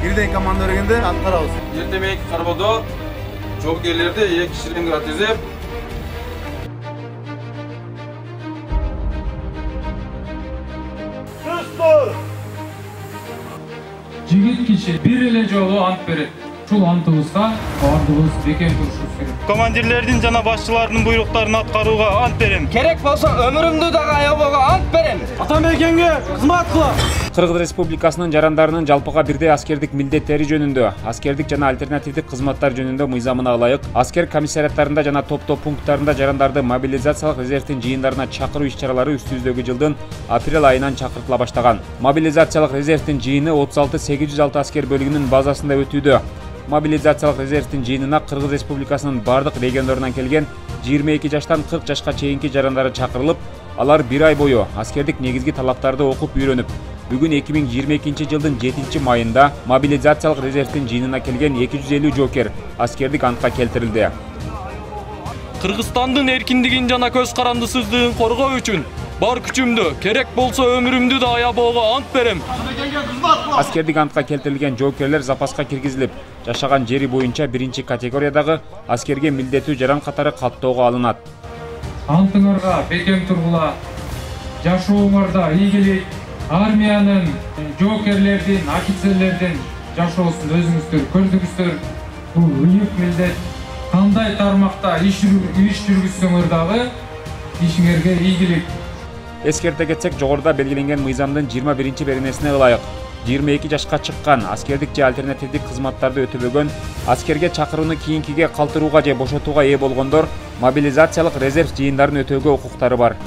бирден команда бергенде аткарабыз. Демек карбодо жоопкерлерди 2 шеренге тизип жигит киши бир эле жолу ант берет. Ушул антыбызга баардыгыбыз бекем турушубуз керек. Командирлердин жана башчылардын буйруктарын аткарууга ант берем. Керек болсо өмүрүмдү дагы аябага ант берем. Атамекенге кызмат кылам. Кыргыз Республикасынын жарандарынын жалпыга бирдей аскердик милдеттери жөнүндө, аскердик жана альтернативдик кызматтар жөнүндө мыйзамына ылайык, аскер комиссариаттарында жана топтоо пункттарында жарандарды мобилизациялык резервдин жыйындарына чакыруу иш-чаралары үстүбүздөгү жылдын апрель айынан чакыртыла баштаган. Мобилизациялык резервдин жыйыны 36806 аскер бөлүгүнүн базасында өтүүдө. Мобилизациялык резервдин жыйынына Кыргыз Республикасынын бардык региондорунан келген 22 жаштан 40 жашка чейинки жарандары чакырылып, алар 1 ай бою аскердик негизги талаптарды окуп үйрөнүп, бүгүн 2022 жылдын 7-майында мобилизациялык резервдин жыйынына келген 250 жоокер аскердик антка келтирилди. Кыргызстандын эркиндигин жана көз карандысыздыгын коргоо үчүн бар күчүмдү, керек болсо өмүрүмдү да аябоого ант берем. Аскердик антка келтирилген жоокерлер запаска киргизилип, жашаган жери боюнча 1-категориядагы аскерге милдеттүү жаран катары каттоого алынат. Антыңарга бекем тургула, жашооңордо ийгилик, армиянын, жоокерлердин, офицерлердин жашоосун өзүңүздөр көрдүңүздөр. Бул ыйык милдет. Кандай тармакта иш жүргүзсөңөр дагы ишиңерге ийгилик. Эскерте кетсек, жогоруда белгиленген мыйзамдын 21-беренесине ылайык 22 жашка чыккан, аскердик же альтернативдик кызматтарды өтөбөгөн, аскерге чакырууну кийинкиге калтырууга же бошотууга ээ болгондор мобилизациялык резерв жыйындарын өтөөгө укуктары бар.